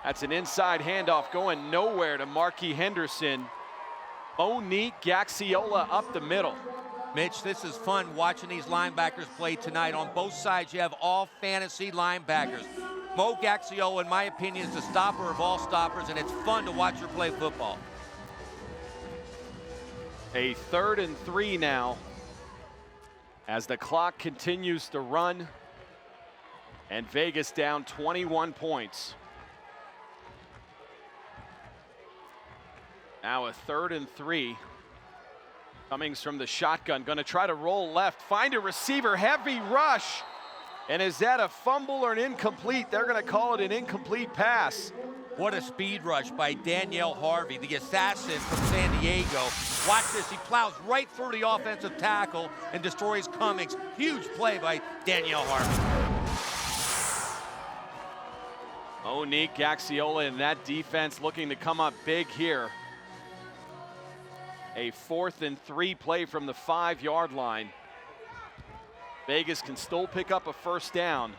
That's an inside handoff going nowhere to Marquis Henderson. Monique Gaxiola up the middle. Mitch, this is fun watching these linebackers play tonight. On both sides, you have all fantasy linebackers. Mo Gaxiola, in my opinion, is the stopper of all stoppers, and it's fun to watch her play football. A 3rd and 3 now as the clock continues to run, and Vegas down 21 points. Now a 3rd and 3. Cummings from the shotgun, gonna try to roll left, find a receiver, heavy rush. And is that a fumble or an incomplete? They're gonna call it an incomplete pass. What a speed rush by Danielle Harvey, the assassin from San Diego. Watch this, he plows right through the offensive tackle and destroys Cummings. Huge play by Danielle Harvey. Monique Gaxiola and that defense looking to come up big here. A 4th and 3 play from the 5-yard line. Vegas can still pick up a first down.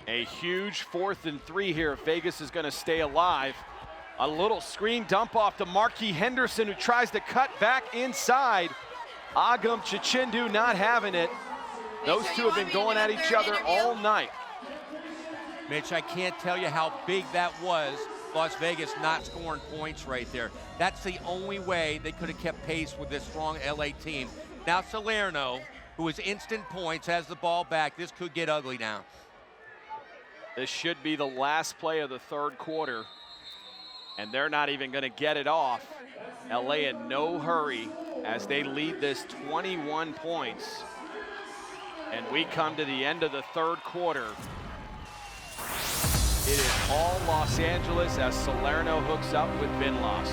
A huge 4th and 3 here if Vegas is going to stay alive. A little screen dump off to Marquis Henderson, who tries to cut back inside. Agam Chichindu not having it. Those two have been going at each other all night. Mitch, I can't tell you how big that was. Las Vegas not scoring points right there. That's the only way they could have kept pace with this strong LA team. Now Salerno, who is instant points, has the ball back. This could get ugly now. This should be the last play of the 3rd quarter, and they're not even going to get it off. LA in no hurry as they lead this 21 points. And we come to the end of the 3rd quarter. It is all Los Angeles as Salerno hooks up with Vinlas.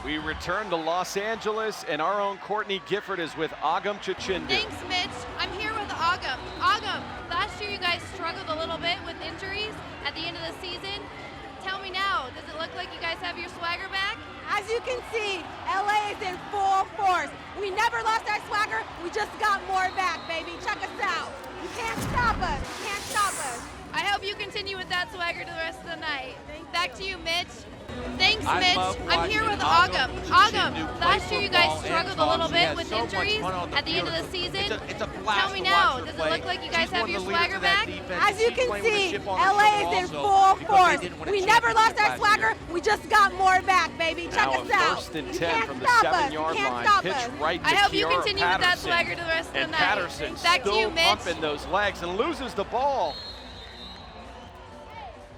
We return to Los Angeles, and our own Courtney Gifford is with Agam Chichindu. Thanks, Mitch. I'm here with Agam. Agam, last year you guys struggled a little bit with injuries at the end of the season. Tell me now, does it look like you guys have your swagger back? As you can see, LA is in full force. We never lost our swagger. We just got more back, baby. Check us out. You can't stop us. You can't stop us. I hope you continue with that swagger to the rest of the night. Back to you, Mitch. Thanks, I Mitch. love I'm here with watching Agam. Agam Agam, last year you guys football struggled and a little talk. She bit has with so much injuries fun on the at the end of field. the season. It's a blast Tell me to now, watch her does play. it look like you guys She's have one your of the leaders swagger of that back? defense, As and you she's can playing with a see, chip on her LA is shoulder in also full because they force. didn't win a We never lost championship our last swagger. year. We just got more back, baby. Check Now us a out. 1st and You 10 can't from the stop us. 7-yard You can't line. stop Pitch us. right to I hope you Kiara continue with that Patterson. swagger to the rest of the And night. Patterson Back to you, still Mitch. pumping those legs and loses the ball.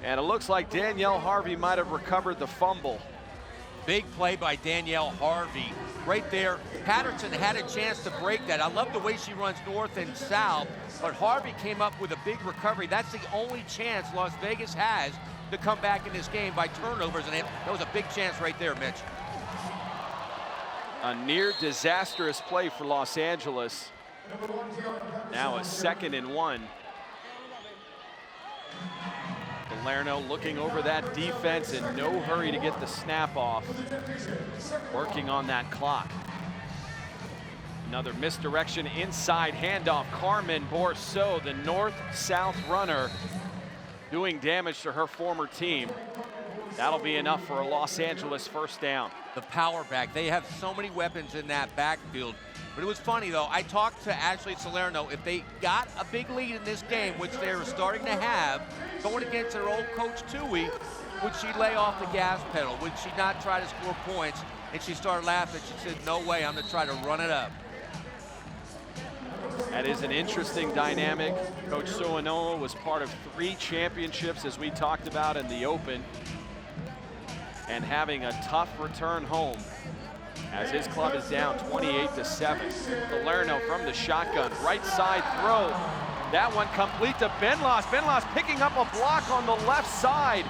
And it looks like Danielle Harvey might have recovered the fumble. Big play by Danielle Harvey. Right there, Patterson had a chance to break that. I love the way she runs north and south, but Harvey came up with a big recovery. That's the only chance Las Vegas has to come back in this game by turnovers, and that was a big chance right there, Mitch. A near disastrous play for Los Angeles. Now a 2nd and 1. Salerno looking over that defense in no hurry to get the snap off. Working on that clock. Another misdirection inside handoff. Carmen Borso, the north-south runner, doing damage to her former team. That'll be enough for a Los Angeles 1st down. The power back. They have so many weapons in that backfield. But it was funny, though. I talked to Ashley Salerno. If they got a big lead in this game, which they're starting to have, going against their old coach, Tui, would she lay off the gas pedal? Would she not try to score points? And she started laughing. She said, no way, I'm going to try to run it up. That is an interesting dynamic. Coach Suanoa was part of 3 championships, as we talked about in the Open, and having a tough return home as his club is down 28-7. Salerno from the shotgun, right side throw. That one complete to Benlas. Benlas picking up a block on the left side,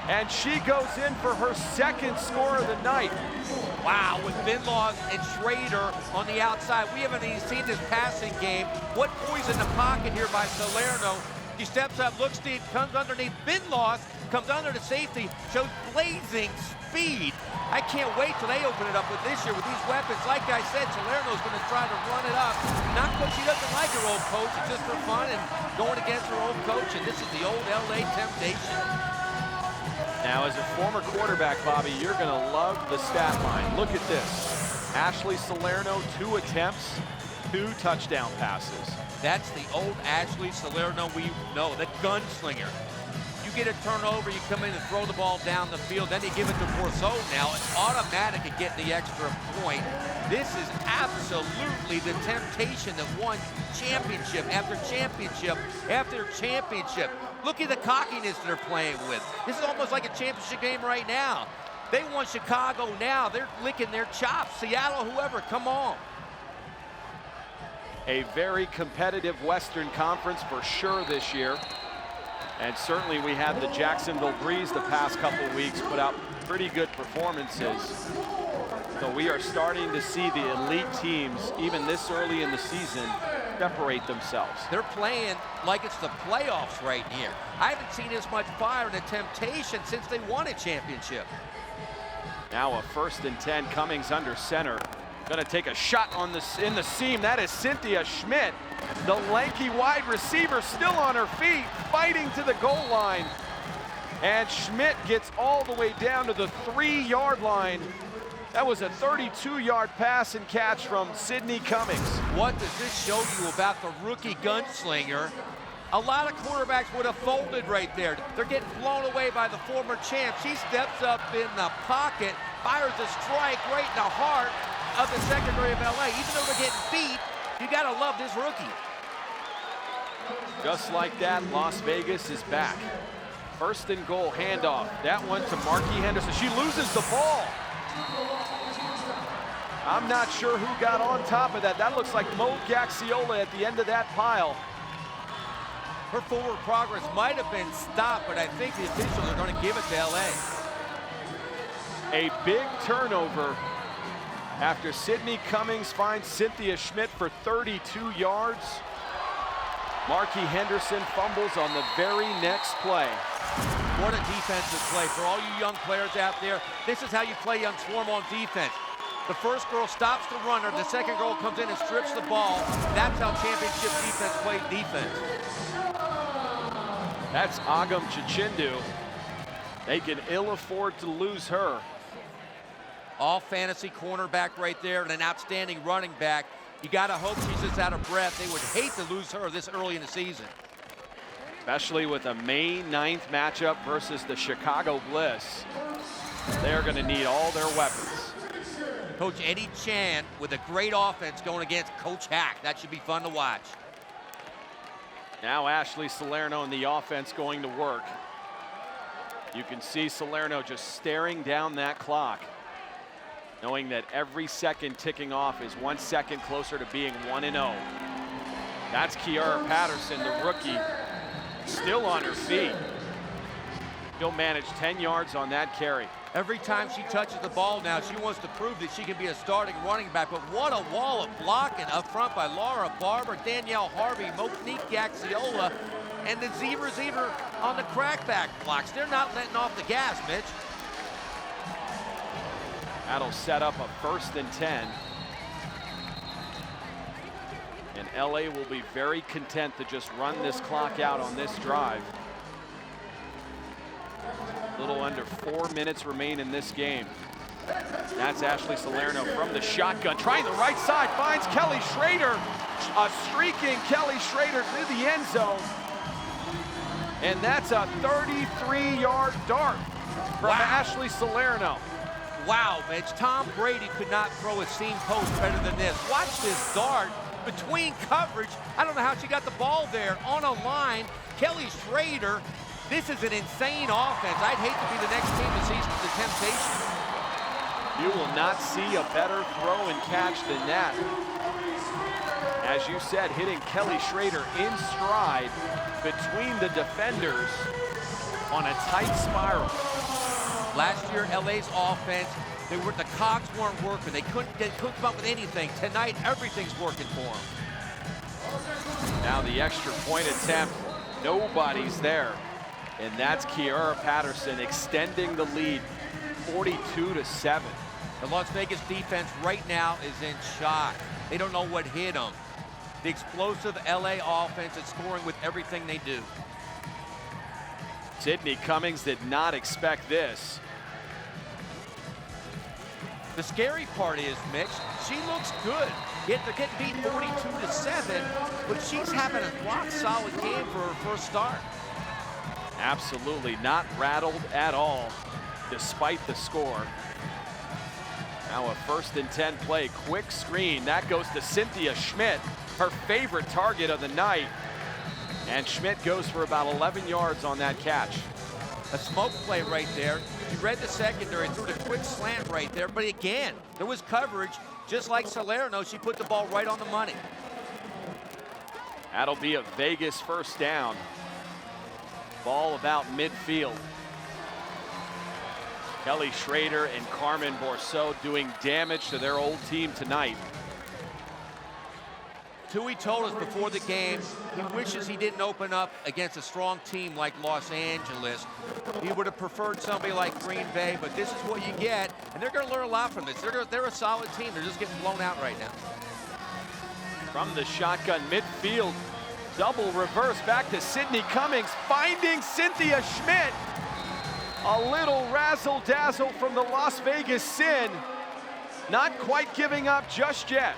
and she goes in for her 2nd score of the night. Wow, with Vinlaws and Schrader on the outside. We haven't even seen this passing game. What poise in the pocket here by Salerno. She steps up, looks deep, comes underneath. Vinlaws comes under the safety, shows blazing speed. I can't wait till they open it up with this year with these weapons. Like I said, Salerno's going to try to run it up. Not because she doesn't like her old coach, it's just for fun and going against her old coach. And this is the old LA Temptation. Now, as a former quarterback, Bobby, you're going to love the stat line. Look at this. Ashley Salerno, 2 attempts, 2 touchdown passes. That's the old Ashley Salerno we know, the gunslinger. You get a turnover, you come in and throw the ball down the field, then you give it to Borso now. It's automatic at getting the extra point. This is absolutely the Temptation that won championship after championship after championship. Look at the cockiness they're playing with. This is almost like a championship game right now. They want Chicago now. They're licking their chops. Seattle, whoever, come on. A very competitive Western Conference for sure this year. And certainly we had the Jacksonville Breeze the past couple of weeks put out pretty good performances. So we are starting to see the elite teams, even this early in the season, separate themselves. They're playing like it's the playoffs right here. I haven't seen as much fire in the Temptation since they won a championship. Now a 1st and 10, Cummings under center. Gonna take a shot on in the seam. That is Cynthia Schmidt, the lanky wide receiver, still on her feet, fighting to the goal line. And Schmidt gets all the way down to the 3-yard line. That was a 32-yard pass and catch from Sydney Cummings. What does this show you about the rookie gunslinger? A lot of quarterbacks would have folded right there. They're getting blown away by the former champ. She steps up in the pocket, fires a strike right in the heart of the secondary of LA. Even though they're getting beat, you gotta love this rookie. Just like that, Las Vegas is back. 1st and goal, handoff. That one to Marky Henderson. She loses the ball. I'm not sure who got on top of that. That looks like Mo Gaxiola at the end of that pile. Her forward progress might have been stopped, but I think the officials are going to give it to LA. A big turnover after Sydney Cummings finds Cynthia Schmidt for 32 yards. Marky Henderson fumbles on the very next play. What a defensive play. For all you young players out there, this is how you play young Swarm on defense. The first girl stops the runner, the second girl comes in and strips the ball. That's how championship defense plays defense. That's Agam Chichindu. They can ill afford to lose her. All fantasy cornerback right there and an outstanding running back. You gotta hope she's just out of breath. They would hate to lose her this early in the season. Especially with a May 9th matchup versus the Chicago Bliss. They're gonna need all their weapons. Coach Eddie Chan with a great offense going against Coach Hack. That should be fun to watch. Now Ashley Salerno in the offense going to work. You can see Salerno just staring down that clock, knowing that every second ticking off is 1 second closer to being 1-0. That's Kiara Patterson, the rookie, still on her feet. She'll manage 10 yards on that carry. Every time she touches the ball now, she wants to prove that she can be a starting running back. But what a wall of blocking up front by Laura Barber, Danielle Harvey, Monique Gaxiola, and the Zebra on the crackback blocks. They're not letting off the gas, Mitch. That'll set up a 1st and 10. And LA will be very content to just run this clock out on this drive. A little under 4 minutes remain in this game. That's Ashley Salerno from the shotgun, trying the right side, finds Kelly Schrader. A streaking Kelly Schrader through the end zone. And that's a 33-yard dart from Ashley Salerno. Wow, Mitch. Tom Brady could not throw a seam post better than this. Watch this dart between coverage. I don't know how she got the ball there on a line. Kelly Schrader. This is an insane offense. I'd hate to be the next team to see the Temptation. You will not see a better throw and catch than that. As you said, hitting Kelly Schrader in stride between the defenders on a tight spiral. Last year, LA's offense, the cogs weren't working. They couldn't come up with anything. Tonight, everything's working for them. Now the extra point attempt, nobody's there. And that's Kiara Patterson extending the lead 42-7. The Las Vegas defense right now is in shock. They don't know what hit them. The explosive LA offense is scoring with everything they do. Sydney Cummings did not expect this. The scary part is, Mitch, she looks good. They're getting beat 42-7, but she's having a rock-solid game for her first start. Absolutely not rattled at all, despite the score. Now a 1st and 10 play, quick screen. That goes to Cynthia Schmidt, her favorite target of the night. And Schmidt goes for about 11 yards on that catch. A smoke play right there. You read the secondary, threw the quick slant right there, but again, there was coverage. Just like Salerno, she put the ball right on the money. That'll be a Vegas first down. Ball about midfield. Kelly Schrader and Carmen Bourseau doing damage to their old team tonight. Tui told us before the game he wishes he didn't open up against a strong team like Los Angeles. He would have preferred somebody like Green Bay, but this is what you get, and they're going to learn a lot from this. They're a solid team. They're just getting blown out right now. From the shotgun midfield, double reverse back to Sydney Cummings, finding Cynthia Schmidt. A little razzle-dazzle from the Las Vegas Sin. Not quite giving up just yet.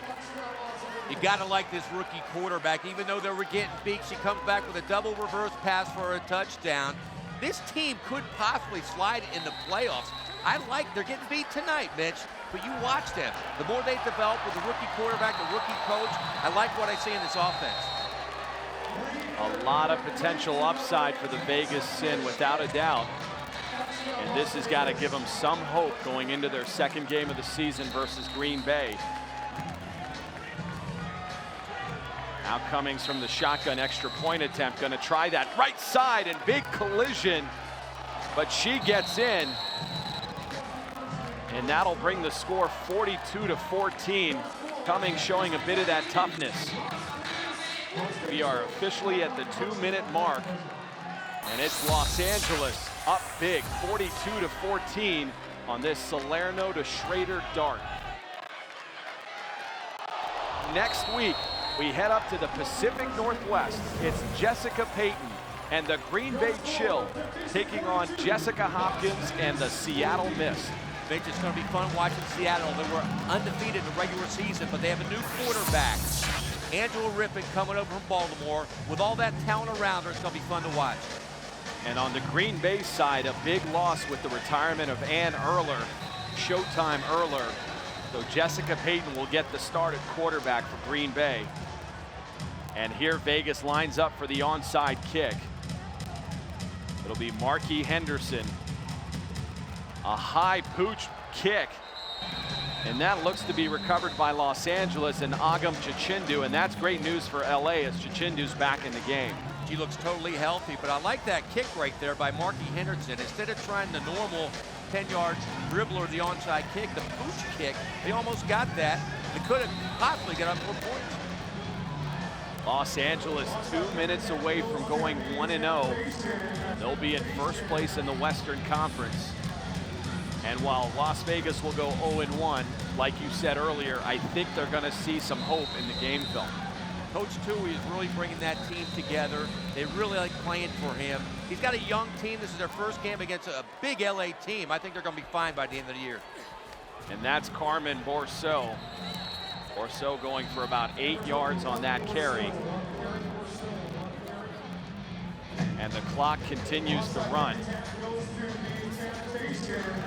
You gotta like this rookie quarterback. Even though they were getting beat, she comes back with a double reverse pass for a touchdown. This team could possibly slide in the playoffs. They're getting beat tonight, Mitch, but you watch them. The more they develop with the rookie quarterback, the rookie coach, I like what I see in this offense. A lot of potential upside for the Vegas Sin, without a doubt. And this has got to give them some hope going into their second game of the season versus Green Bay. Now Cummings from the shotgun extra point attempt, going to try that right side and big collision, but she gets in. And that'll bring the score 42-14. Cummings showing a bit of that toughness. We are officially at the 2-minute mark, and it's Los Angeles up big, 42-14 on this Salerno to Schrader dart. Next week, we head up to the Pacific Northwest. It's Jessica Payton and the Green Bay Chill taking on Jessica Hopkins and the Seattle Mist. Mitch, it's going to be fun watching Seattle. They were undefeated in the regular season, but they have a new quarterback. Angela Rippon coming over from Baltimore. With all that talent around her, it's going to be fun to watch. And on the Green Bay side, a big loss with the retirement of Ann Erler, Showtime Erler. So Jessica Payton will get the start at quarterback for Green Bay. And here Vegas lines up for the onside kick. It'll be Marquis Henderson. A high pooch kick. And that looks to be recovered by Los Angeles and Agam Chichindu. And that's great news for LA as Chichindu's back in the game. She looks totally healthy, but I like that kick right there by Marquis Henderson. Instead of trying the normal 10-yard dribble or the onside kick, the pooch kick, they almost got that. They could have possibly got up 4 points. Los Angeles 2 minutes away from going 1-0. They'll be in first place in the Western Conference. And while Las Vegas will go 0-1, like you said earlier, I think they're going to see some hope in the game film. Coach Tui is really bringing that team together. They really like playing for him. He's got a young team. This is their first game against a big LA team. I think they're going to be fine by the end of the year. And that's Carmen Bourseau. Bourseau going for about 8 yards on that carry. And the clock continues to run.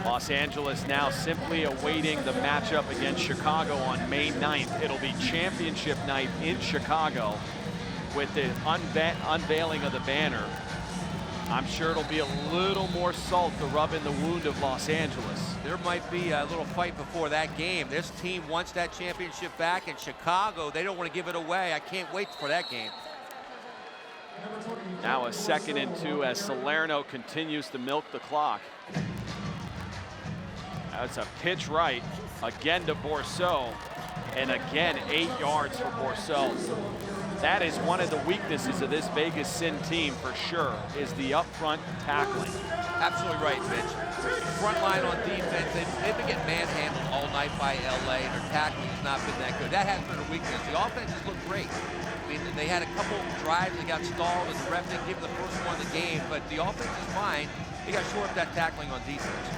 Los Angeles now simply awaiting the matchup against Chicago on May 9th. It'll be championship night in Chicago with the unveiling of the banner. I'm sure it'll be a little more salt to rub in the wound of Los Angeles. There might be a little fight before that game. This team wants that championship back in Chicago. They don't want to give it away. I can't wait for that game. Now a 2nd and 2 as Salerno continues to milk the clock. That's a pitch right, again to Bourseau, and again 8 yards for Bourseau. That is one of the weaknesses of this Vegas Sin team for sure, is the upfront tackling. Absolutely right, Mitch. Front line on defense, they've been getting manhandled all night by LA, and their tackling's not been that good. That has been a weakness. The offenses look great. I mean, they had a couple drives that got stalled, and the ref didn't give them the first one of the game, but the offense is fine. They got to shore up that tackling on defense.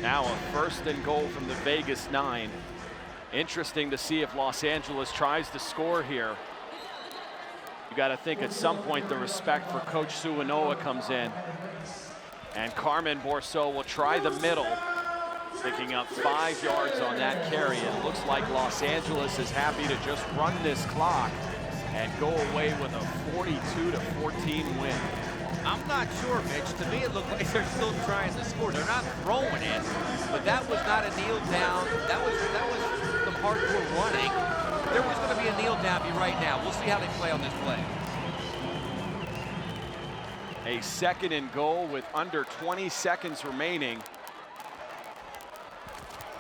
Now a 1st and goal from the Vegas 9. Interesting to see if Los Angeles tries to score here. You got to think at some point the respect for Coach Suinoa comes in. And Carmen Bourseau will try the middle, picking up 5 yards on that carry. It looks like Los Angeles is happy to just run this clock and go away with a 42-14 win. I'm not sure, Mitch. To me, it looked like they're still trying to score. They're not throwing it, but that was not a kneel down. That was some hardcore running. There was going to be a kneel down right now. We'll see how they play on this play. A 2nd and goal with under 20 seconds remaining.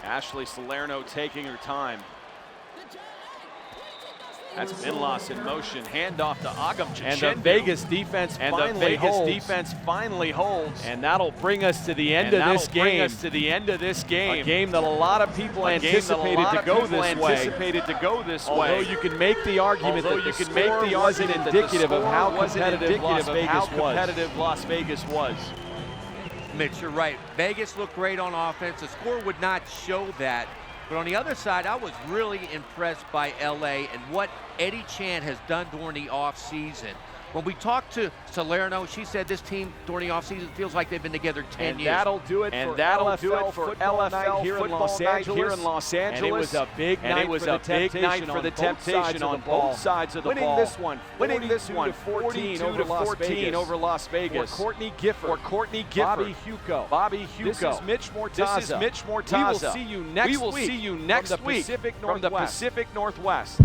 Ashley Salerno taking her time. That's Minlas in motion. Handoff to Agam Chichendu. And the Vegas defense finally holds. And that'll bring us to the end of this game. A game that a lot of people anticipated to go this way. Although you can make the argument that the score wasn't indicative of how competitive Las Vegas was. Mitch, you're right. Vegas looked great on offense. The score would not show that. But on the other side, I was really impressed by LA and what Eddie Chan has done during the offseason. When we talked to Salerno, she said this team during the offseason feels like they've been together 10 years. That'll do it for LFL here in Los Angeles. And it was a big night for the Temptation on both sides of the ball. Winning this one 42-14 over Las Vegas. For Courtney Gifford. Bobby Hugo. This is Mitch Mortaza. We will see you next week from the Pacific Northwest.